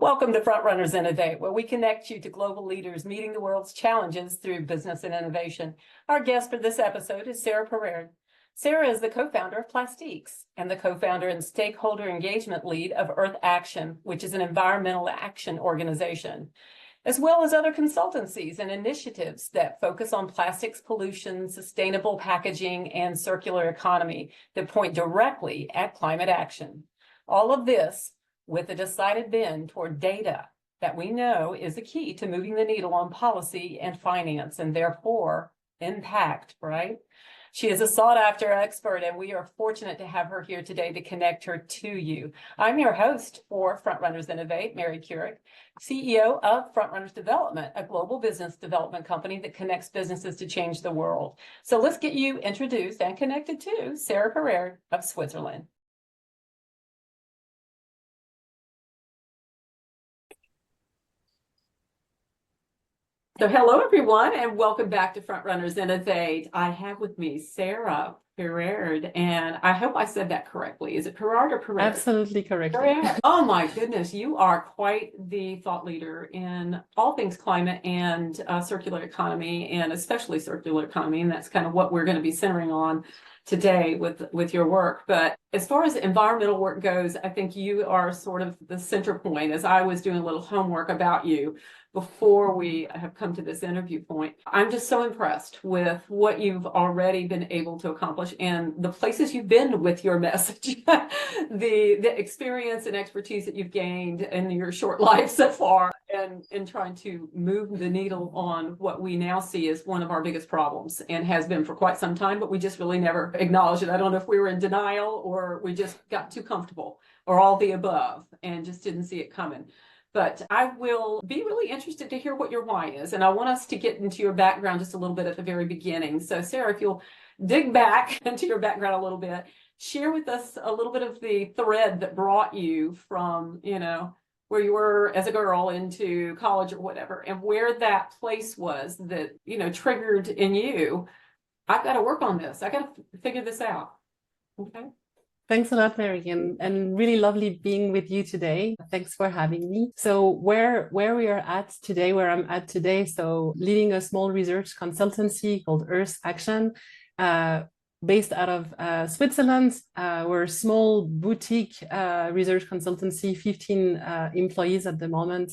Welcome to Frontrunners Innovate, where we connect you to global leaders meeting the world's challenges through business and innovation. Our guest for this episode is Sarah Perreard. Sarah is the co-founder of Plasteax and the co-founder and stakeholder engagement lead of Earth Action, which is an environmental action organization, as well as other consultancies and initiatives that focus on plastics pollution, sustainable packaging, and circular economy that point directly at climate action. All of this with a decided bend toward data that we know is the key to moving the needle on policy and finance, and therefore impact, right? She is a sought-after expert, and we are fortunate to have her here today to connect her to you. I'm your host for Frontrunners Innovate, Mary Curick, CEO of Frontrunners Development, a global business development company that connects businesses to change the world. So let's get you introduced and connected to Sarah Perreard of Switzerland. So hello, everyone, and welcome back to Frontrunners Innovate. I have with me Sarah Perreard, and I hope I said that correctly. Is it Perreard or Perreard? Absolutely correct. Oh my goodness, you are quite the thought leader in all things climate and circular economy, and especially circular economy, and that's kind of what we're going to be centering on today with your work. But as far as environmental work goes, I think you are sort of the center point. As I was doing a little homework about you before we have come to this interview point, I'm just so impressed with what you've already been able to accomplish and the places you've been with your message, the experience and expertise that you've gained in your short life so far, and in trying to move the needle on what we now see as one of our biggest problems, and has been for quite some time, but we just really never acknowledged it. I don't know if we were in denial or we just got too comfortable or all the above and just didn't see it coming. But I will be really interested to hear what your why is. And I want us to get into your background just a little bit at the very beginning. So Sarah, if you'll dig back into your background a little bit, share with us a little bit of the thread that brought you from, where you were as a girl into college or whatever, and where that place was that, triggered in you, I've got to work on this. I got to figure this out. Okay. Thanks a lot, Mary, and really lovely being with you today. Thanks for having me. So where we are at today, where I'm at today, so leading a small research consultancy called Earth Action, based out of Switzerland. We're a small boutique research consultancy, 15 employees at the moment,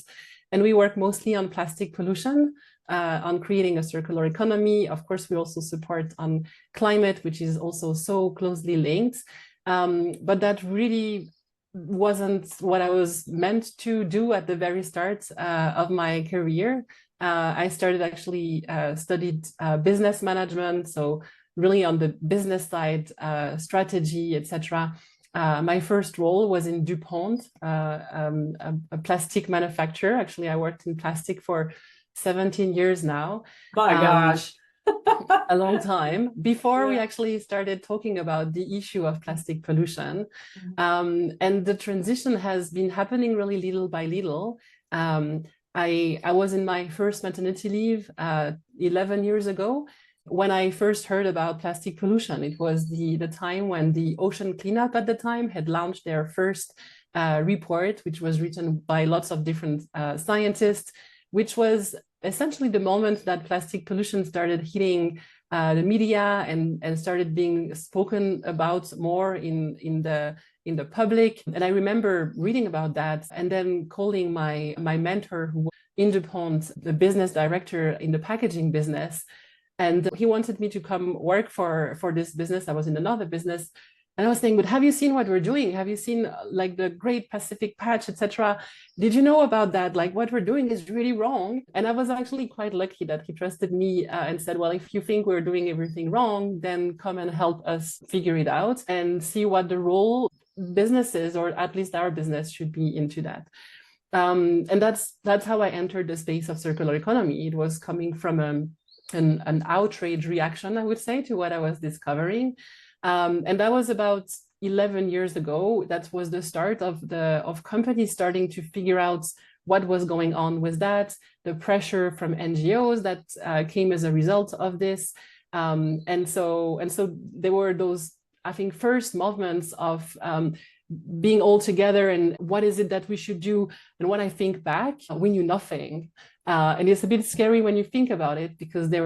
and we work mostly on plastic pollution, on creating a circular economy. Of course, we also support on climate, which is also so closely linked. But that really wasn't what I was meant to do at the very start of my career. I started studied business management, so really on the business side, strategy, etc. My first role was in DuPont, a plastic manufacturer. Actually, I worked in plastic for 17 years now. My gosh. A long time before we Yeah. actually started talking about the issue of plastic pollution. And the transition has been happening really little by little. I was in my first maternity leave 11 years ago when I first heard about plastic pollution. It was the time when the Ocean Cleanup at the time had launched their first report, which was written by lots of different scientists, which was essentially the moment that plastic pollution started hitting the media and started being spoken about more in the public. And I remember reading about that and then calling my mentor, who was in DuPont, the business director in the packaging business. And he wanted me to come work for this business. I was in another business. And I was saying, but have you seen what we're doing? Have you seen like the Great Pacific Patch, etc.? Did you know about that? Like what we're doing is really wrong. And I was actually quite lucky that he trusted me and said, well, if you think we're doing everything wrong, then come and help us figure it out and see what the role businesses, or at least our business, should be into that. And that's how I entered the space of circular economy. It was coming from an outrage reaction, I would say, to what I was discovering. And that was about 11 years ago. That was the start of companies starting to figure out what was going on with that, the pressure from NGOs that came as a result of this. And so there were those, I think, first movements of being all together and what is it that we should do. And when I think back, we knew nothing. And it's a bit scary when you think about it, because there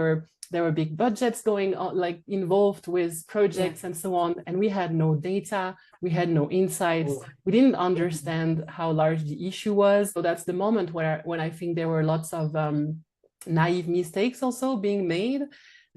were big budgets going on, like involved with projects and so on. And we had no data, we had no insights. We didn't understand how large the issue was. So that's the moment when I think there were lots of naive mistakes also being made.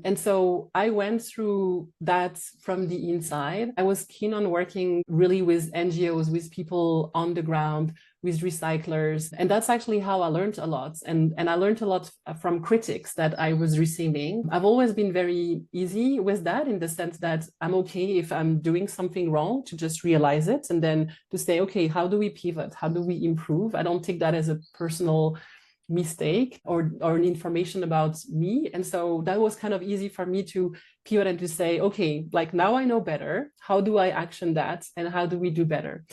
And so I went through that from the inside. I was keen on working really with NGOs, with people on the ground, with recyclers. And that's actually how I learned a lot. And I learned a lot from critics that I was receiving. I've always been very easy with that, in the sense that I'm okay if I'm doing something wrong to just realize it and then to say, okay, how do we pivot? How do we improve? I don't take that as a personal mistake or an information about me. And so that was kind of easy for me to pivot and to say, okay, like now I know better. How do I action that? And how do we do better?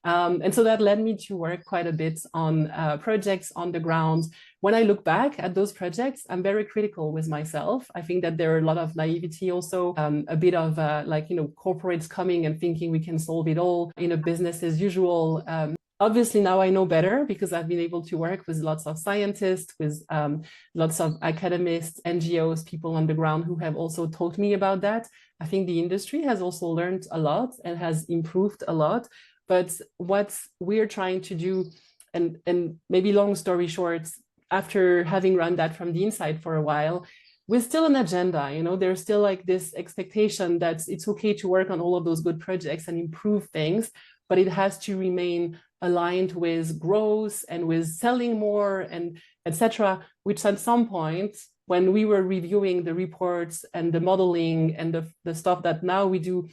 And so that led me to work quite a bit on projects on the ground. When I look back at those projects, I'm very critical with myself. I think that there are a lot of naivety also, a bit of corporates coming and thinking we can solve it all in a business as usual. Obviously, now I know better, because I've been able to work with lots of scientists, with lots of academics, NGOs, people on the ground who have also taught me about that. I think the industry has also learned a lot and has improved a lot. But what we're trying to do, and maybe long story short, after having run that from the inside for a while, we're still an agenda, there's still like this expectation that it's okay to work on all of those good projects and improve things, but it has to remain aligned with growth and with selling more and etc., which at some point, when we were reviewing the reports and the modeling and the stuff that now we do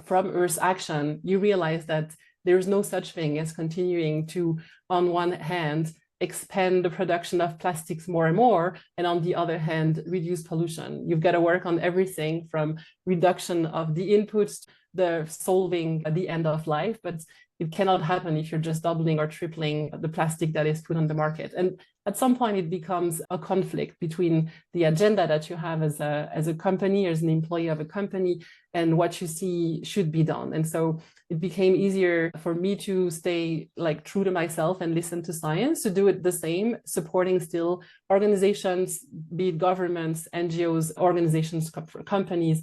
from Earth Action, you realize that there's no such thing as continuing to, on one hand, expand the production of plastics more and more, and on the other hand, reduce pollution. You've got to work on everything from reduction of the inputs, the solving at the end of life, but it cannot happen if you're just doubling or tripling the plastic that is put on the market. And at some point, it becomes a conflict between the agenda that you have as a company, as an employee of a company, and what you see should be done. And so it became easier for me to stay like true to myself and listen to science, to do it the same, supporting still organizations, be it governments, NGOs, organizations, companies,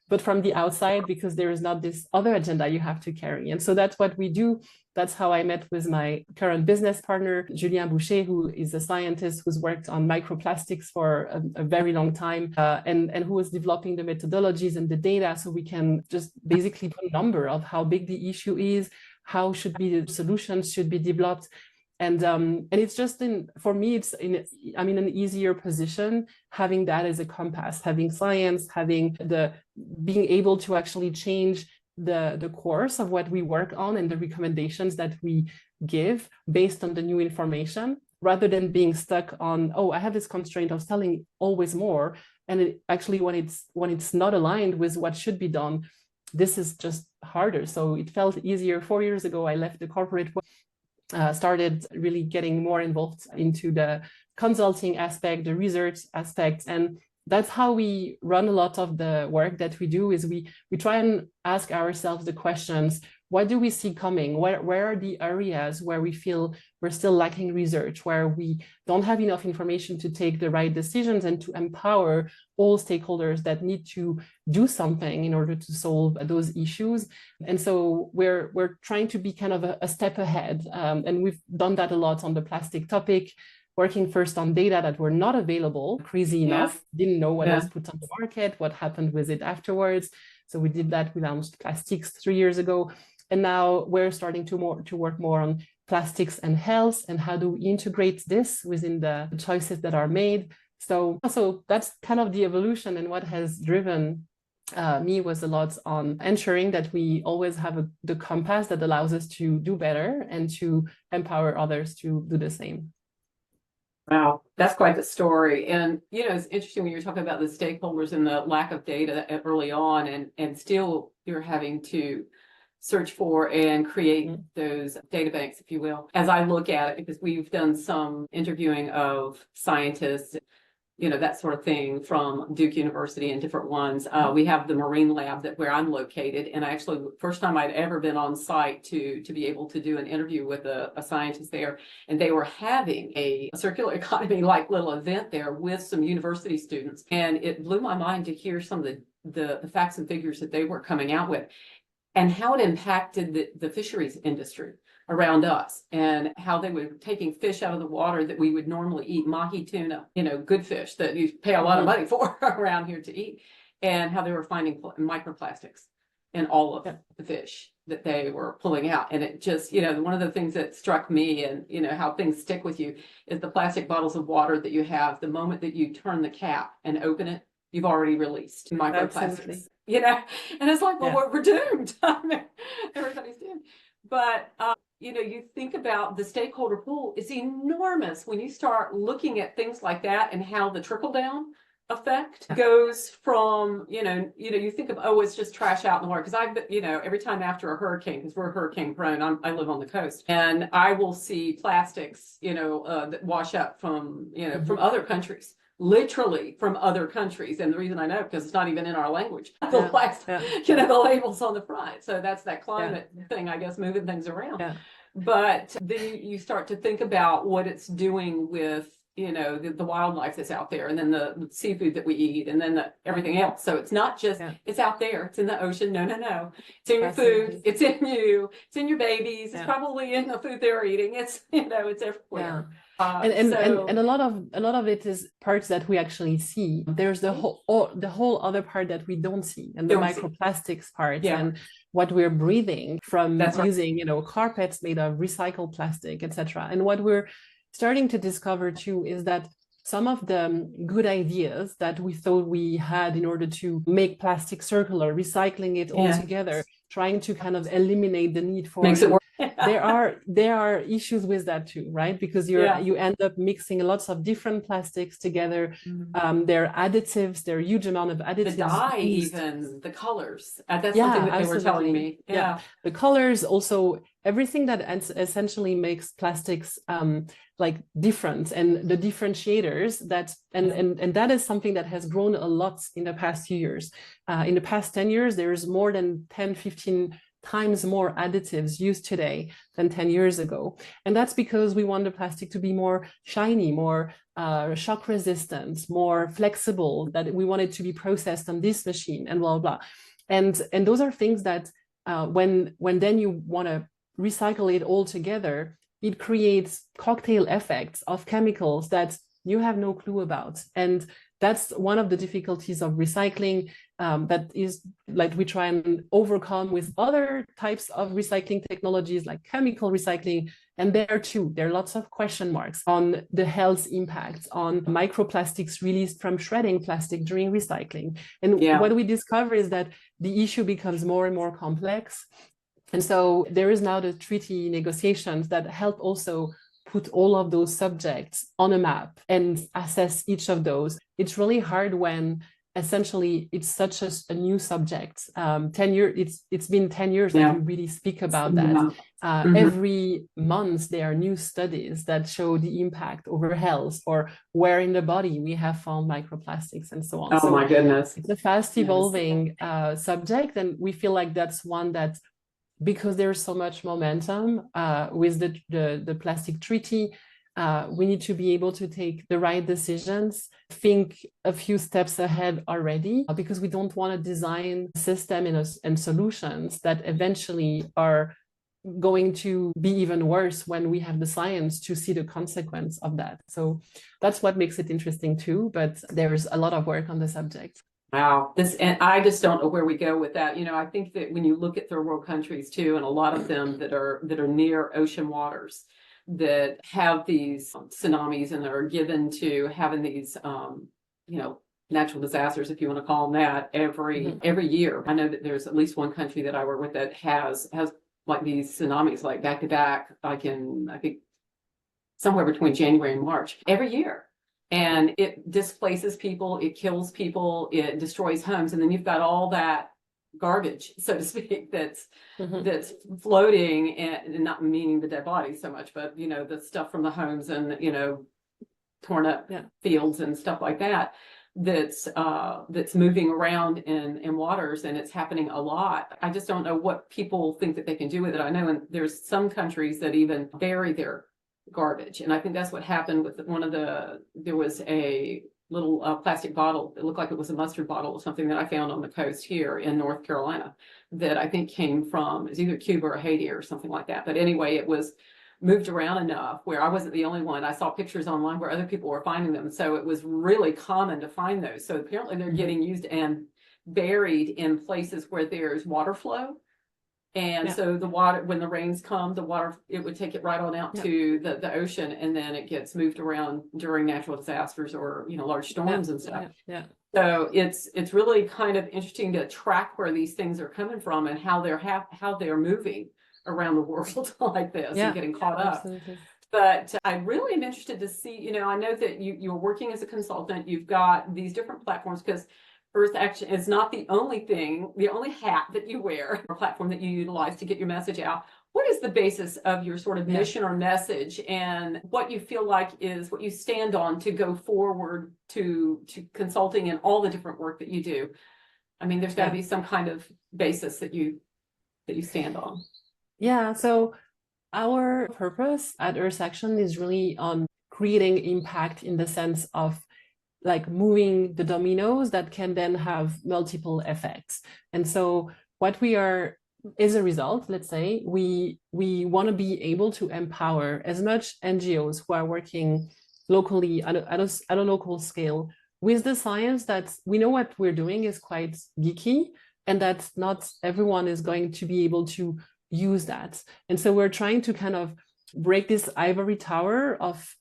but from the outside, because there is not this other agenda you have to carry. And so that's what we do. That's how I met with my current business partner, Julien Boucher, who is a scientist who's worked on microplastics for a very long time, and who was developing the methodologies and the data, so we can just basically put a number of how big the issue is, how should be the solutions should be developed. And it's just for me, I'm in an easier position having that as a compass, having science, having being able to actually change the course of what we work on and the recommendations that we give based on the new information, rather than being stuck on, oh, I have this constraint of selling always more. And actually, when it's not aligned with what should be done, this is just harder. So it felt easier. 4 years ago, I left the corporate world. Started really getting more involved into the consulting aspect, the research aspect. And that's how we run a lot of the work that we do, is we try and ask ourselves the questions: what do we see coming? Where are the areas where we feel we're still lacking research, where we don't have enough information to take the right decisions and to empower all stakeholders that need to do something in order to solve those issues? And so we're trying to be kind of a step ahead. And we've done that a lot on the plastic topic, working first on data that were not available, crazy enough, didn't know what was put on the market, what happened with it afterwards. So we did that. We launched Plastics 3 years ago. And now we're starting to work more on plastics and health, and how do we integrate this within the choices that are made. So that's kind of the evolution, and what has driven me was a lot on ensuring that we always have the compass that allows us to do better and to empower others to do the same. Wow, that's quite the story. And, it's interesting when you're talking about the stakeholders and the lack of data early on, and still you're having to search for and create those data banks, if you will. As I look at it, because we've done some interviewing of scientists, that sort of thing from Duke University and different ones. We have the Marine Lab where I'm located, and actually first time I'd ever been on site to be able to do an interview with a scientist there, and they were having a circular economy like little event there with some university students, and it blew my mind to hear some of the facts and figures that they were coming out with, and how it impacted the fisheries industry around us, and how they were taking fish out of the water that we would normally eat, mahi, tuna, good fish that you pay a lot of money for around here to eat, and how they were finding microplastics in all of the fish that they were pulling out. And it just, one of the things that struck me, and how things stick with you, is the plastic bottles of water that you have. The moment that you turn the cap and open it, you've already released microplastics. And it's like, well, we're doomed. Everybody's doomed. But you think about the stakeholder pool is enormous when you start looking at things like that, and how the trickle down effect goes from, you think of, oh, it's just trash out in the water. Because every time after a hurricane, because we're hurricane prone, I live on the coast, and I will see plastics, that wash up from, from other countries. Literally from other countries. And the reason I know, because it's not even in our language, the labels on the front. So that's that climate thing, I guess, moving things around. But then you start to think about what it's doing with, the wildlife that's out there, and then the seafood that we eat, and then everything else. So it's not just, it's out there, it's in the ocean. No. It's in your food, it's in you, it's in your babies, it's probably in the food they're eating. It's, it's everywhere. And a lot of it is parts that we actually see. There's the whole other part that we don't see, and the microplastics part, and what we're breathing from using carpets made of recycled plastic, etc. And what we're starting to discover too is that some of the good ideas that we thought we had in order to make plastic circular, recycling it all together, trying to kind of eliminate the need for makes it work. there are issues with that too, right? Because you end up mixing lots of different plastics together. There are additives, there are a huge amount of additives. The dye, even the colors. That's something that they were telling me. The colors, also everything that essentially makes plastics like different, and the differentiators that and that is something that has grown a lot in the past few years. In the past 10 years, there's more than 10-15 times more additives used today than 10 years ago. And that's because we want the plastic to be more shiny, more shock resistant, more flexible, that we want it to be processed on this machine, and blah, blah. And those are things that when then you want to recycle it all together, it creates cocktail effects of chemicals that you have no clue about. And that's one of the difficulties of recycling, that is like we try and overcome with other types of recycling technologies like chemical recycling. And there too, there are lots of question marks on the health impacts on microplastics released from shredding plastic during recycling. And what we discover is that the issue becomes more and more complex. And so there is now the treaty negotiations that help also put all of those subjects on a map and assess each of those. It's really hard when essentially it's such a new subject. 10 years, it's been 10 years that we really speak about that. Every month there are new studies that show the impact over health, or where in the body we have found microplastics, and so on. Oh, so my goodness. It's a fast evolving subject, and we feel like that's one that, because there's so much momentum with the plastic treaty, we need to be able to take the right decisions, think a few steps ahead already, because we don't want to design a system and solutions that eventually are going to be even worse when we have the science to see the consequence of that. So that's what makes it interesting too, but there's a lot of work on the subject. Wow. And I just don't know where we go with that. I think that when you look at third world countries too, and a lot of them that are near ocean waters, that have these tsunamis, and that are given to having these, natural disasters, if you want to call them that, every year. I know that there's at least one country that I work with that has like these tsunamis, like back to back, I think somewhere between January and March every year. And it displaces people, it kills people, it destroys homes, and then you've got all that garbage, so to speak, that's floating, and not meaning the dead bodies so much, but the stuff from the homes, and torn up fields and stuff like that. That's moving around in waters, and it's happening a lot. I just don't know what people think that they can do with it. I know there's some countries that even bury their garbage, and I think that's what happened with there was a little plastic bottle. It looked like it was a mustard bottle or something that I found on the coast here in North Carolina that I think came from, it was either Cuba or Haiti or something like that. But anyway, it was moved around enough where I wasn't the only one. I saw pictures online where other people were finding them. So it was really common to find those. So apparently they're getting used and buried in places where there's water flow. And so the water, when the rains come, the water, it would take it right on out to the ocean, and then it gets moved around during natural disasters or, large storms and stuff. So it's really kind of interesting to track where these things are coming from and how they're moving around the world like this and getting caught up. Absolutely. But I really am interested to see, I know that you're working as a consultant, you've got these different platforms, because Earth Action is not the only hat that you wear, or platform that you utilize to get your message out. What is the basis of your sort of mission or message, and what you feel like is what you stand on to go forward to consulting and all the different work that you do? I mean, there's got to be some kind of basis that you stand on. Yeah, so our purpose at Earth Action is really on creating impact in the sense of like moving the dominoes that can then have multiple effects. And so what we are, as a result, let's say, we want to be able to empower as much NGOs who are working locally at a local scale with the science that we know what we're doing is quite geeky, and that not everyone is going to be able to use that. And so we're trying to kind of break this ivory tower of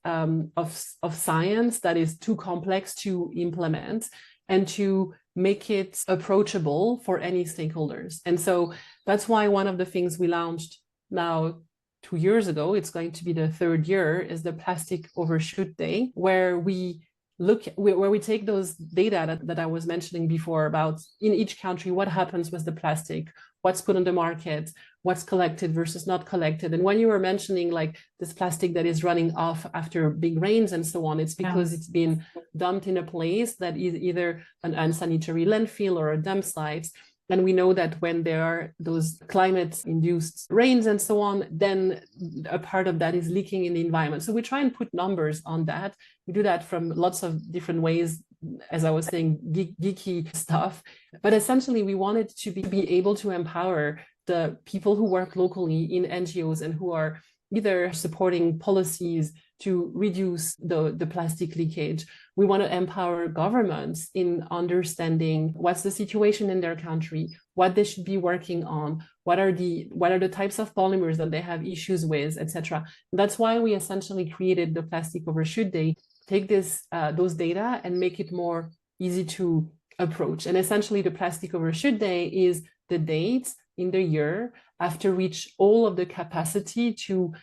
science that is too complex to implement, and to make it approachable for any stakeholders. And so that's why one of the things we launched now 2 years ago, it's going to be the 3rd year, is the Plastic Overshoot Day, where we take those data that I was mentioning before about in each country, what happens with the plastic, what's put on the market, what's collected versus not collected. And when you were mentioning like this plastic that is running off after big rains and so on, it's because it's been dumped in a place that is either an unsanitary landfill or a dump site. And we know that when there are those climate-induced rains and so on, then a part of that is leaking in the environment. So we try and put numbers on that. We do that from lots of different ways, as I was saying, geeky stuff. But essentially, we wanted to be able to empower the people who work locally in NGOs and who are either supporting policies to reduce the plastic leakage. We want to empower governments in understanding what's the situation in their country, what they should be working on, what are the types of polymers that they have issues with, etc. That's why we essentially created the Plastic Overshoot Day. Take those data and make it more easy to approach. And essentially, the Plastic Overshoot Day is the date in the year after which all of the capacity to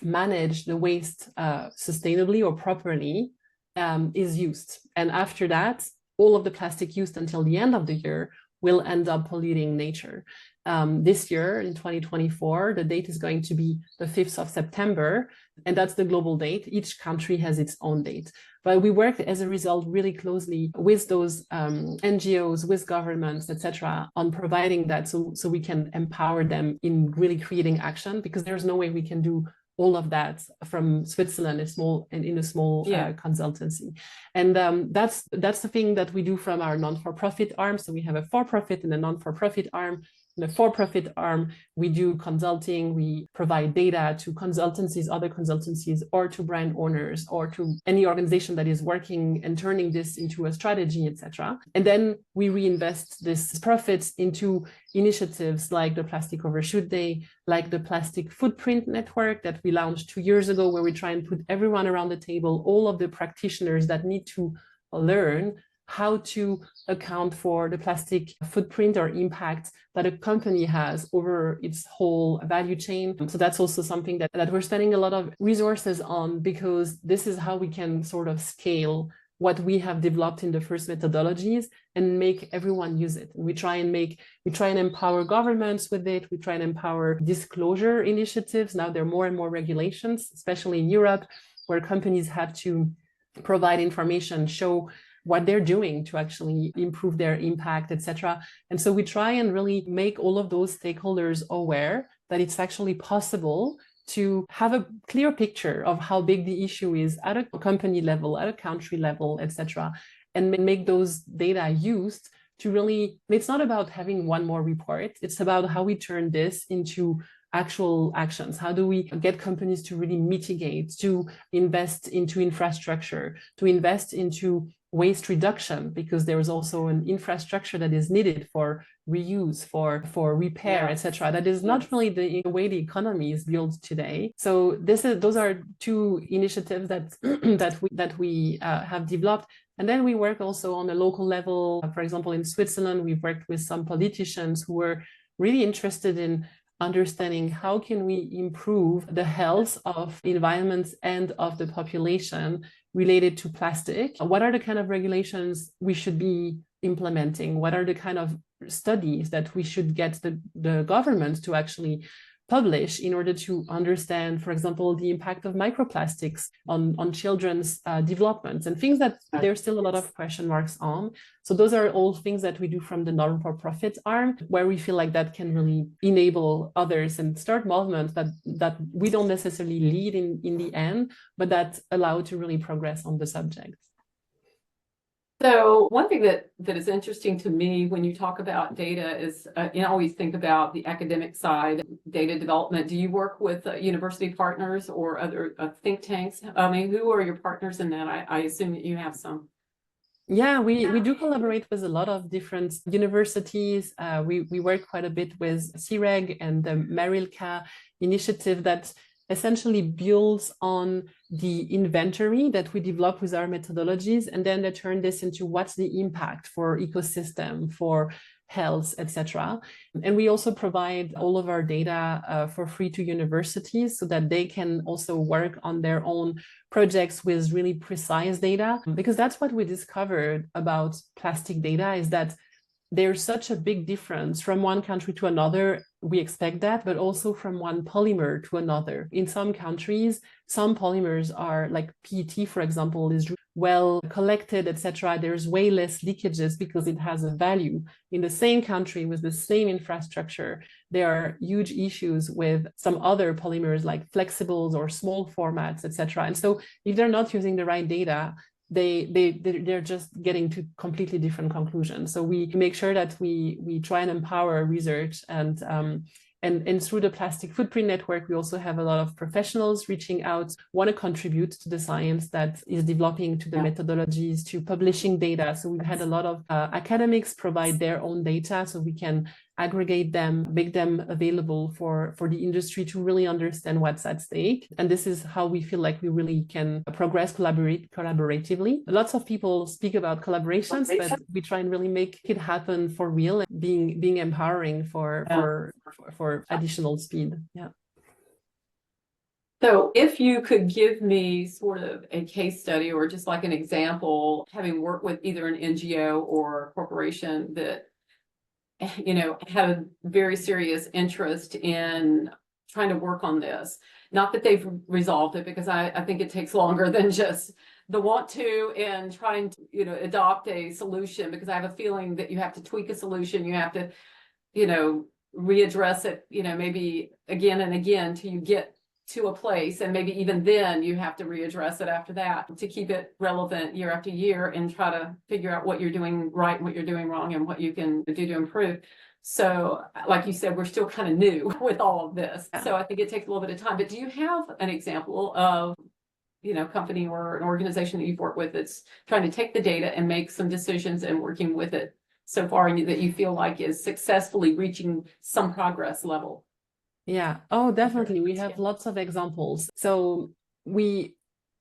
manage the waste sustainably or properly is used. And after that, all of the plastic used until the end of the year will end up polluting nature. This year, in 2024, the date is going to be the 5th of September, and that's the global date. Each country has its own date. But we work, as a result, really closely with those NGOs, with governments, etc., on providing that so we can empower them in really creating action, because there's no way we can do all of that from Switzerland, in a small consultancy. And that's the thing that we do from our non-for-profit arm. So we have a for-profit and a non-for-profit arm. In the for-profit arm, we do consulting, we provide data to consultancies, other consultancies, or to brand owners, or to any organization that is working and turning this into a strategy, etc. And then we reinvest this profits into initiatives like the Plastic Overshoot Day, like the Plastic Footprint Network that we launched 2 years ago, where we try and put everyone around the table, all of the practitioners that need to learn how to account for the plastic footprint or impact that a company has over its whole value chain. So that's also something that we're spending a lot of resources on, because this is how we can sort of scale what we have developed in the first methodologies and make everyone use it. We try and empower governments with it. We try and empower disclosure initiatives. Now there are more and more regulations, especially in Europe, where companies have to provide information, show what they're doing to actually improve their impact, etc. And so we try and really make all of those stakeholders aware that it's actually possible to have a clear picture of how big the issue is at a company level, at a country level, etc., and make those data used to really, it's not about having one more report, it's about how we turn this into actual actions. How do we get companies to really mitigate, to invest into infrastructure, to invest into waste reduction, because there is also an infrastructure that is needed for reuse, for repair, etc. That is not really the way the economy is built today. So those are two initiatives that we have developed. And then we work also on a local level. For example, in Switzerland, we've worked with some politicians who were really interested in understanding how can we improve the health of environments and of the population related to plastic. What are the kind of regulations we should be implementing? What are the kind of studies that we should get the government to actually publish in order to understand, for example, the impact of microplastics on children's development, and things that there's still a lot of question marks on. So those are all things that we do from the non-for-profit arm, where we feel like that can really enable others and start movements that we don't necessarily lead in the end, but that allow to really progress on the subject. So one thing that is interesting to me when you talk about data is, you always think about the academic side, data development. Do you work with university partners or other think tanks? I mean, who are your partners in that? I assume that you have some. Yeah, we do collaborate with a lot of different universities. We work quite a bit with CIREG and the Marilka initiative that essentially builds on the inventory that we develop with our methodologies, and then they turn this into what's the impact for ecosystem, for health, etc. And we also provide all of our data for free to universities so that they can also work on their own projects with really precise data, because that's what we discovered about plastic data, is that there's such a big difference from one country to another. We expect that, but also from one polymer to another. In some countries, some polymers are like PET, for example, is well collected, etc. There's way less leakages because it has a value. In the same country with the same infrastructure, there are huge issues with some other polymers like flexibles or small formats, etc. And so if they're not using the right data, they're just getting to completely different conclusions. So we make sure that we try and empower research, and through the Plastic Footprint Network, we also have a lot of professionals reaching out, want to contribute to the science that is developing, to the methodologies, to publishing data. So we've had a lot of academics provide their own data so we can aggregate them, make them available for the industry to really understand what's at stake. And this is how we feel like we really can progress, collaboratively. Lots of people speak about collaborations, but we try and really make it happen for real, and being empowering for additional speed. Yeah. So if you could give me sort of a case study or just like an example, having worked with either an NGO or a corporation that, you know, had a very serious interest in trying to work on this. Not that they've resolved it, because I think it takes longer than just the want to and trying to, you know, adopt a solution, because I have a feeling that you have to tweak a solution, you have to, you know, readdress it, you know, maybe again and again till you get to a place, and maybe even then you have to readdress it after that to keep it relevant year after year, and try to figure out what you're doing right and what you're doing wrong and what you can do to improve. So like you said, we're still kind of new with all of this. So I think it takes a little bit of time. But do you have an example of, you know, company or an organization that you've worked with that's trying to take the data and make some decisions and working with it so far, and that you feel like is successfully reaching some progress level? Yeah. Oh, definitely. We have lots of examples. So when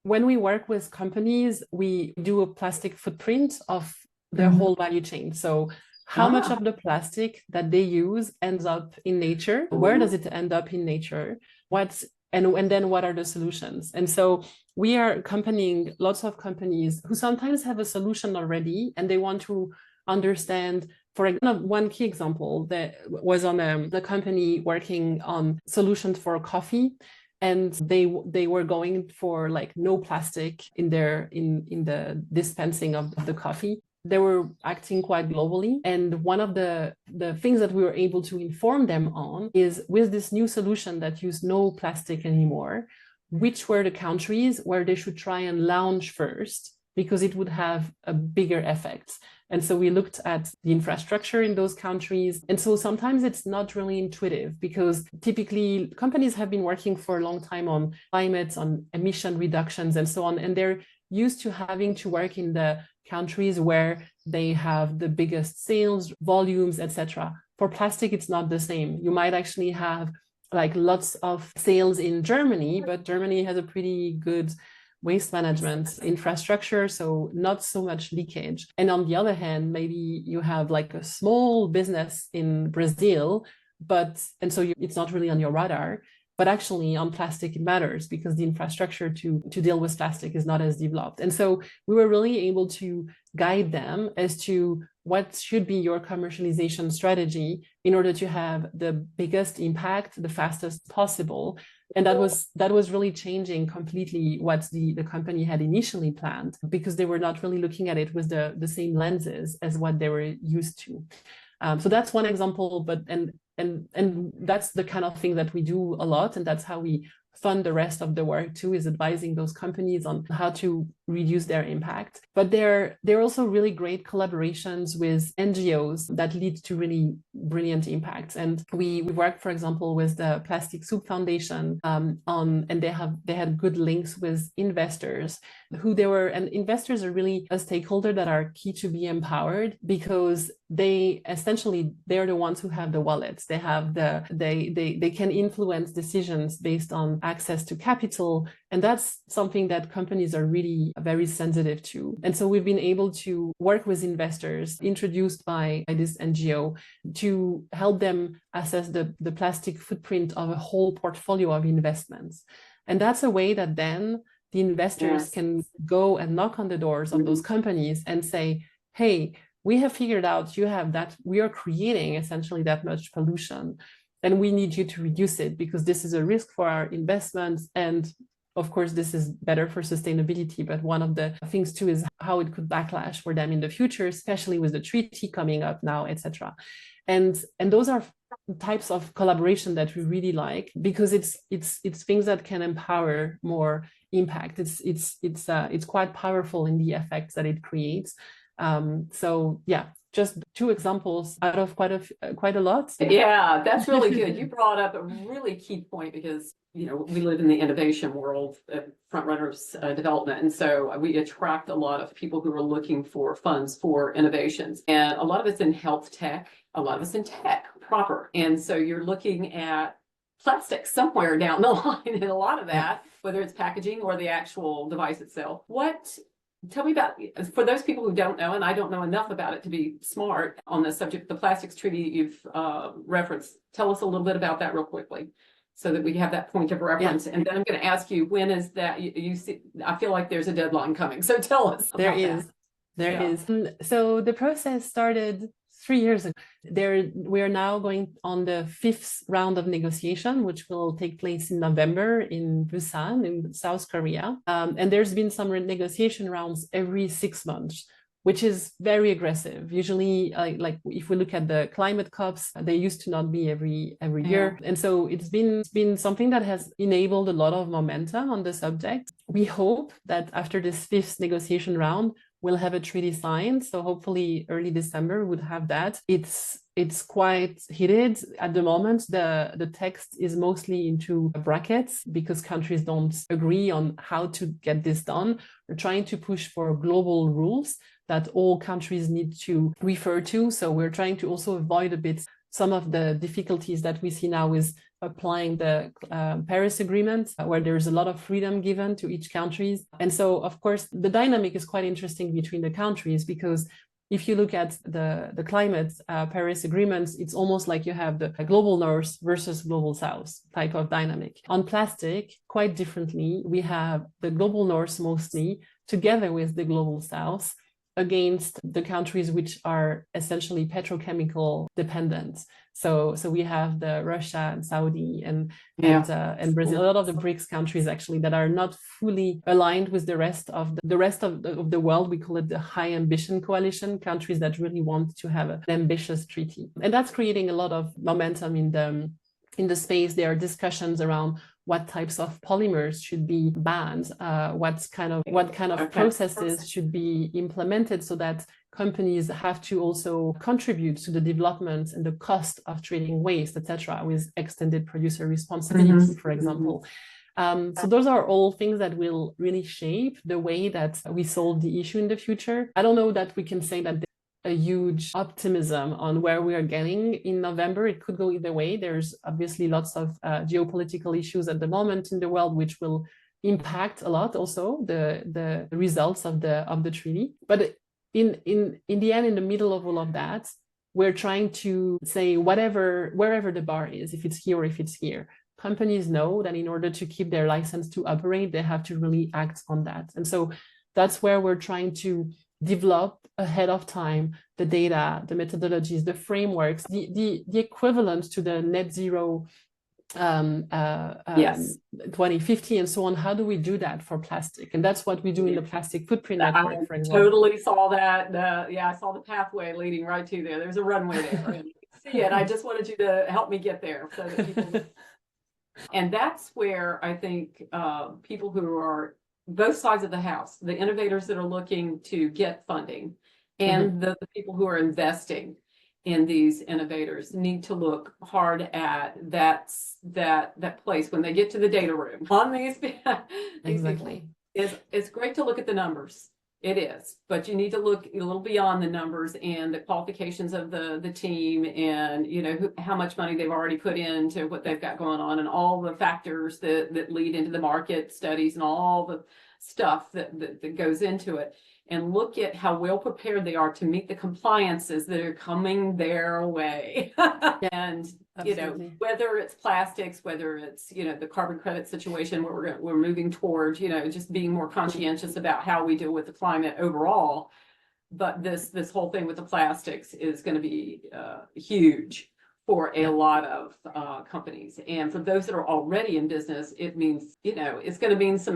we work with companies, we do a plastic footprint of their whole value chain. So how much of the plastic that they use ends up in nature? Where does it end up in nature? And then what are the solutions? And so we are accompanying lots of companies who sometimes have a solution already, and they want to understand. For example, one key example that was on the company working on solutions for coffee. and they were going for like no plastic in the dispensing of the coffee. They were acting quite globally. And one of the things that we were able to inform them on is, with this new solution that used no plastic anymore, which were the countries where they should try and launch first, because it would have a bigger effect. And so we looked at the infrastructure in those countries. And so sometimes it's not really intuitive, because typically companies have been working for a long time on climate, on emission reductions and so on. And they're used to having to work in the countries where they have the biggest sales volumes, etc. For plastic, it's not the same. You might actually have like lots of sales in Germany, but Germany has a pretty good waste management infrastructure, so not so much leakage. And on the other hand, maybe you have like a small business in Brazil, and so it's not really on your radar, but actually on plastic it matters, because the infrastructure to deal with plastic is not as developed. And so we were really able to guide them as to what should be your commercialization strategy in order to have the biggest impact the fastest possible. And that was really changing completely what the company had initially planned, because they were not really looking at it with the same lenses as what they were used to. So that's one example, but and that's the kind of thing that we do a lot, and that's how we fund the rest of the work too, is advising those companies on how to reduce their impact. But there are also really great collaborations with NGOs that lead to really brilliant impacts. And we work, for example, with the Plastic Soup Foundation and they had good links with investors and investors are really a stakeholder that are key to be empowered, because they're the ones who have the wallets. They can influence decisions based on access to capital. And that's something that companies are really very sensitive to. And so we've been able to work with investors introduced by this NGO to help them assess the plastic footprint of a whole portfolio of investments. And that's a way that then the investors can go and knock on the doors of those companies and say, hey, we have figured out you have that, we are creating essentially that much pollution, and we need you to reduce it, because this is a risk for our investments. And of course, this is better for sustainability. But one of the things too is how it could backlash for them in the future, especially with the treaty coming up now, etc. And those are types of collaboration that we really like, because it's things that can empower more impact. It's quite powerful in the effects that it creates. So yeah, just two examples out of quite a lot. Yeah, that's really good. You brought up a really key point, because we live in the innovation world, front runners development, and so we attract a lot of people who are looking for funds for innovations, and a lot of it's in health tech, a lot of it's in tech proper, and so you're looking at plastic somewhere down the line in a lot of that, whether it's packaging or the actual device itself. Tell me about, for those people who don't know, and I don't know enough about it to be smart on this subject, the plastics treaty you've referenced. Tell us a little bit about that real quickly, so that we have that point of reference. And then I'm going to ask you, when is that? You see, I feel like there's a deadline coming, so tell us. There is. So the process started 3 years ago. We are now going on the 5th round of negotiation, which will take place in November in Busan, in South Korea. And there's been some negotiation rounds every 6 months, which is very aggressive. Usually, like if we look at the climate COPs, they used to not be every year. And so it's been something that has enabled a lot of momentum on the subject. We hope that after this 5th negotiation round, we'll have a treaty signed. So hopefully early December we would have that. It's quite heated at the moment. The text is mostly into brackets, because countries don't agree on how to get this done. We're trying to push for global rules that all countries need to refer to. So we're trying to also avoid a bit some of the difficulties that we see now with applying the Paris Agreement, where there's a lot of freedom given to each country. And so, of course, the dynamic is quite interesting between the countries, because if you look at the climate Paris agreements, it's almost like you have the global north versus global south type of dynamic. On plastic, quite differently, we have the global north mostly together with the global south. against the countries which are essentially petrochemical dependent. So we have the Russia and Saudi and Brazil, a lot of the BRICS countries actually that are not fully aligned with the rest of the world. We call it the high ambition coalition, countries that really want to have an ambitious treaty. And that's creating a lot of momentum in the space. There are discussions around what types of polymers should be banned, what kind of processes should be implemented so that companies have to also contribute to the development and the cost of treating waste, etc., with extended producer responsibility, for example. So those are all things that will really shape the way that we solve the issue in the future. I don't know that we can say that a huge optimism on where we are getting in November. It could go either way. There's obviously lots of geopolitical issues at the moment in the world, which will impact a lot also the results of the treaty. But in the end, in the middle of all of that, we're trying to say wherever the bar is, if it's here or if it's here, companies know that in order to keep their license to operate, they have to really act on that. And so that's where we're trying to develop ahead of time the data, the methodologies, the frameworks, the equivalent to the net zero 2050 and so on. How do we do that for plastic? And that's what we do in the Plastic Footprint Network, for example. Totally saw that. I saw the pathway leading right to there. There's a runway there. See it. I just wanted you to help me get there so that people. And that's where I think people who are both sides of the house, the innovators that are looking to get funding and the people who are investing in these innovators need to look hard at that place when they get to the data room on these exactly. It's great to look at the numbers. It is, but you need to look a little beyond the numbers and the qualifications of the team, and how much money they've already put into what they've got going on, and all the factors that lead into the market studies and all the stuff that goes into it, and look at how well prepared they are to meet the compliances that are coming their way. And absolutely. Whether it's plastics, whether it's the carbon credit situation where we're moving towards just being more conscientious about how we deal with the climate overall, but this whole thing with the plastics is going to be huge for a lot of companies. And for those that are already in business, it means it's going to mean some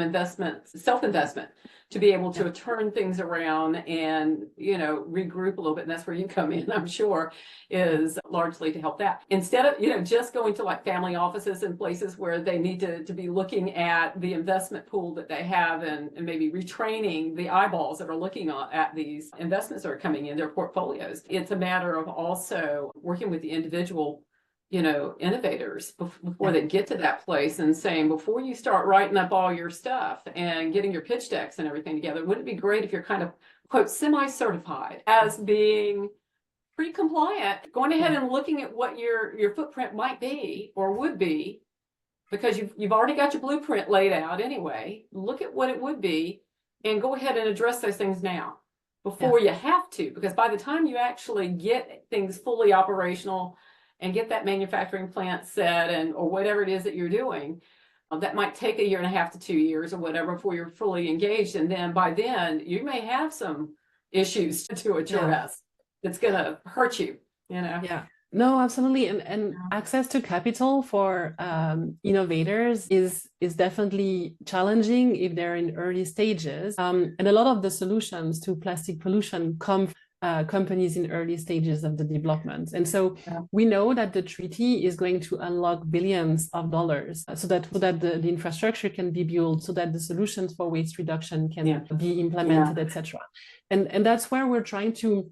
self-investment to be able to turn things around and regroup a little bit. And that's where you come in, I'm sure, is largely to help that, instead of just going to like family offices and places where they need to be looking at the investment pool that they have, and maybe retraining the eyeballs that are looking at these investments that are coming in their portfolios. It's a matter of also working with the individual innovators before they get to that place, and saying, before you start writing up all your stuff and getting your pitch decks and everything together, wouldn't it be great if you're kind of, quote, semi-certified as being pretty compliant, going ahead and looking at what your footprint might be or would be, because you've already got your blueprint laid out anyway. Look at what it would be and go ahead and address those things now before you have to, because by the time you actually get things fully operational and get that manufacturing plant set or whatever it is that you're doing, that might take 1.5 to 2 years or whatever before you're fully engaged. And then by then you may have some issues to address that's going to hurt you, Yeah. No, absolutely. And access to capital for innovators is definitely challenging if they're in early stages. And a lot of the solutions to plastic pollution come companies in early stages of the development. And so we know that the treaty is going to unlock billions of dollars so that the infrastructure can be built, so that the solutions for waste reduction can be implemented, etc. And that's where we're trying to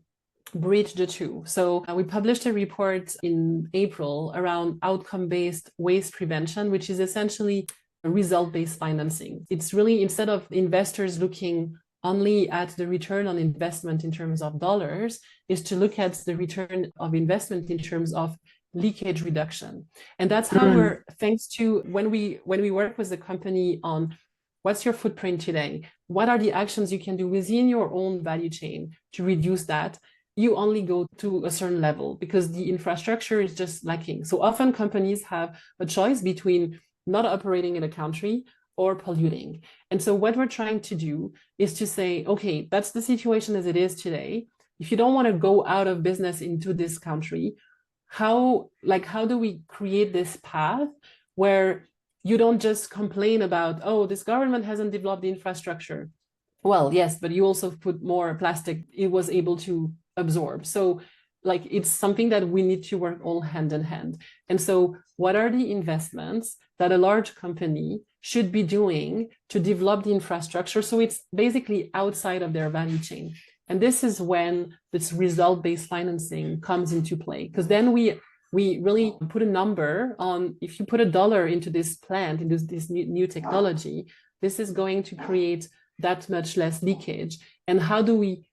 bridge the two. So we published a report in April around outcome-based waste prevention, which is essentially result-based financing. It's really, instead of investors looking only at the return on investment in terms of dollars, is to look at the return of investment in terms of leakage reduction. And that's how we're, thanks to when we work with the company on what's your footprint today, what are the actions you can do within your own value chain to reduce that, you only go to a certain level because the infrastructure is just lacking. So often companies have a choice between not operating in a country or polluting. And so what we're trying to do is to say, okay, that's the situation as it is today. If you don't want to go out of business into this country, how do we create this path where you don't just complain about, oh, this government hasn't developed the infrastructure. Well, yes, but you also put more plastic it was able to absorb. So like it's something that we need to work all hand in hand. And so what are the investments that a large company should be doing to develop the infrastructure so it's basically outside of their value chain? And this is when this result-based financing comes into play, because then we really put a number on, if you put $1 into this plant, into this new technology, this is going to create that much less leakage. And how do we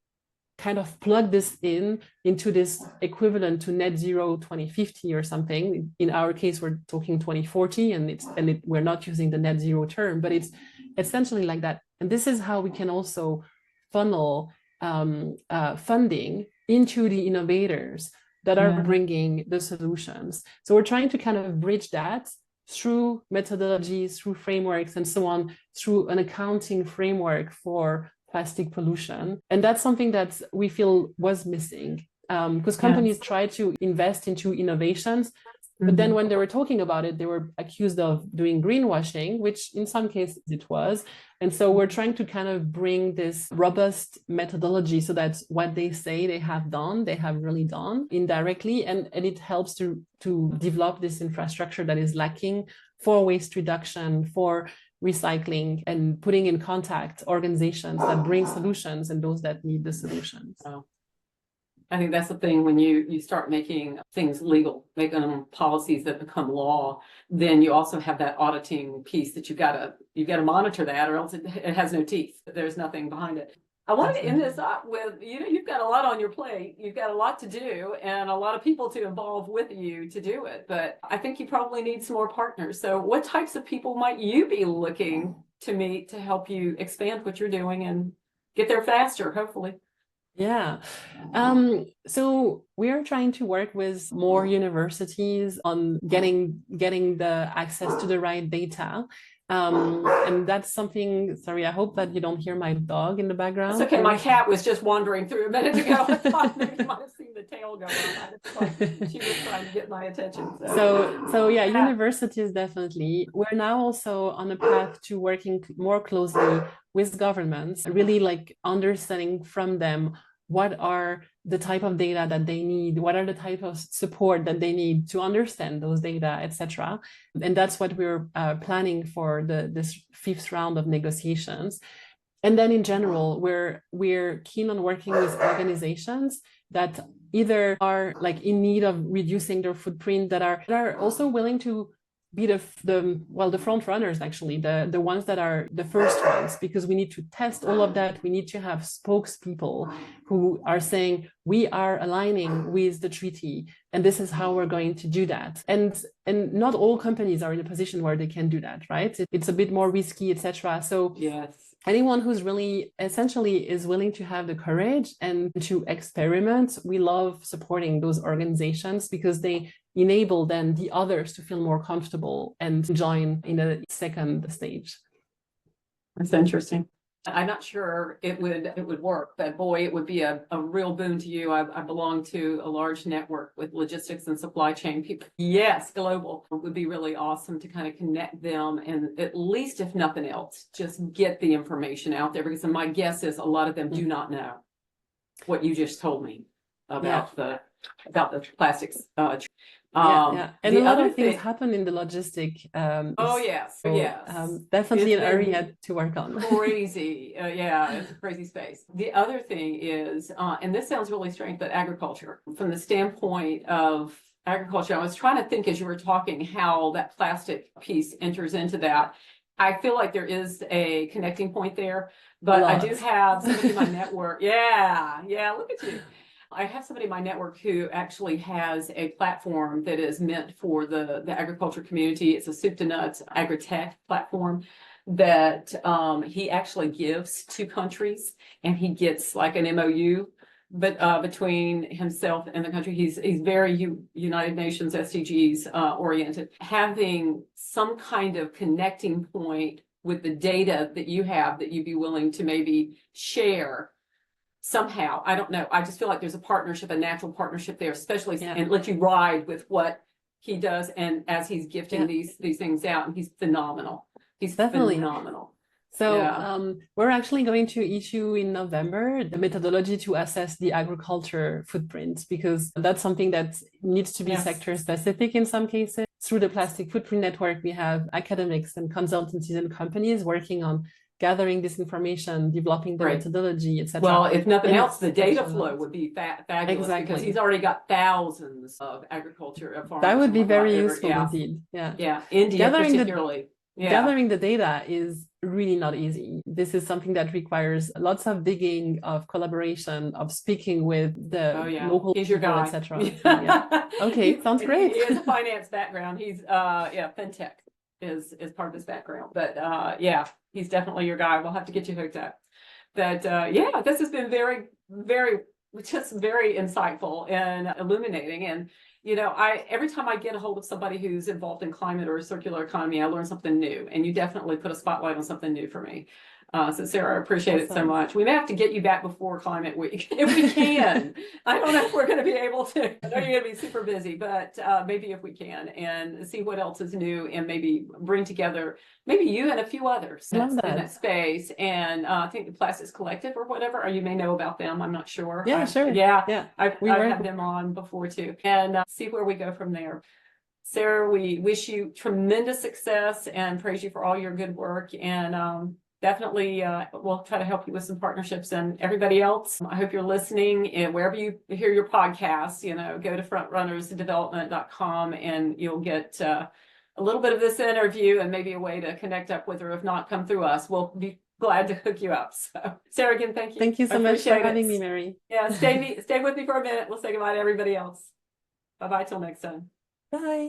kind of plug this into this equivalent to net zero 2050 or something? In our case, we're talking 2040, and we're not using the net zero term, but it's essentially like that. And this is how we can also funnel funding into the innovators that are bringing the solutions. So we're trying to kind of bridge that through methodologies, through frameworks, and so on, through an accounting framework for plastic pollution. And that's something that we feel was missing, because companies try to invest into innovations, but then when they were talking about it, they were accused of doing greenwashing, which in some cases it was. And so we're trying to kind of bring this robust methodology so that what they say they have done, they have really done indirectly. And it helps to develop this infrastructure that is lacking for waste reduction, for recycling, and putting in contact organizations that bring solutions and those that need the solutions. Oh. I think that's the thing, when you start making things legal, making them policies that become law, then you also have that auditing piece that you've got to monitor that, or else it has no teeth. There's nothing behind it. I wanted to end this up with, you've got a lot on your plate. You've got a lot to do and a lot of people to involve with you to do it. But I think you probably need some more partners. So what types of people might you be looking to meet to help you expand what you're doing and get there faster, hopefully? Yeah. So we are trying to work with more universities on getting the access to the right data. And that's something, sorry, I hope that you don't hear my dog in the background. It's okay. My cat was just wandering through a minute ago. I thought maybe you might have seen the tail go on. She was trying to get my attention. So yeah, universities definitely. We're now also on a path to working more closely with governments, really like understanding from them what are the type of data that they need, what are the type of support that they need to understand those data, etc. And that's what we're planning for this 5th round of negotiations. And then in general, we're keen on working with organizations that either are like in need of reducing their footprint, that are also willing to be the front runners, actually, the ones that are the first ones, because we need to test all of that. We need to have spokespeople who are saying, we are aligning with the treaty, and this is how we're going to do that. And not all companies are in a position where they can do that, right? It's a bit more risky, etc. So yes, anyone who's really essentially is willing to have the courage and to experiment, we love supporting those organizations because they enable then the others to feel more comfortable and join in a second stage. That's interesting. I'm not sure it would work, but boy, it would be a real boon to you. I belong to a large network with logistics and supply chain people. Yes, global. It would be really awesome to kind of connect them, and at least, if nothing else, just get the information out there, because my guess is a lot of them do not know what you just told me about the plastics. And a lot of things happen in the logistic. Definitely an area to work on. Crazy. It's a crazy space. The other thing is, and this sounds really strange, but agriculture. From the standpoint of agriculture, I was trying to think as you were talking how that plastic piece enters into that. I feel like there is a connecting point there, but I do have somebody in my network. Look at you. I have somebody in my network who actually has a platform that is meant for the agriculture community. It's a soup to nuts agri-tech platform that he actually gives to countries, and he gets like an MOU, but between himself and the country. He's very United Nations SDGs oriented. Having some kind of connecting point with the data that you have that you'd be willing to maybe share somehow. I don't know. I just feel like there's a partnership, a natural partnership there, especially and let you ride with what he does. And as he's gifting these things out, and he's phenomenal. He's Definitely phenomenal. So we're actually going to issue in November the methodology to assess the agriculture footprint, because that's something that needs to be sector specific in some cases. Through the Plastic Footprint Network, we have academics and consultancies and companies working on gathering this information, developing the methodology, etc. Well, if nothing else, the data flow would be fabulous because he's already got thousands of agriculture farms. That would be very useful indeed. Yeah, India particularly. Gathering the data is really not easy. This is something that requires lots of digging, of collaboration, of speaking with the local people, etc. Okay, sounds great. He has a finance background. He's fintech is part of his background. But he's definitely your guy. We'll have to get you hooked up. But this has been very, very, just very insightful and illuminating. And every time I get a hold of somebody who's involved in climate or circular economy, I learn something new, and you definitely put a spotlight on something new for me. So Sarah, I appreciate it so much. We may have to get you back before Climate Week if we can. I don't know if we're going to be able to. I know you're going to be super busy, but maybe if we can, and see what else is new, and maybe bring together maybe you and a few others in that space. And I think the Plastics Collective or whatever, or you may know about them. I'm not sure. Sure. I've had them on before too, and see where we go from there. Sarah, we wish you tremendous success and praise you for all your good work. And definitely, we'll try to help you with some partnerships. And everybody else, I hope you're listening. And wherever you hear your podcasts, go to frontrunnersdevelopment.com and you'll get a little bit of this interview and maybe a way to connect up with her. If not, come through us. We'll be glad to hook you up. So, Sarah, again, thank you. Thank you so much for having me, Mary. Yeah, stay with me for a minute. We'll say goodbye to everybody else. Bye-bye till next time. Bye.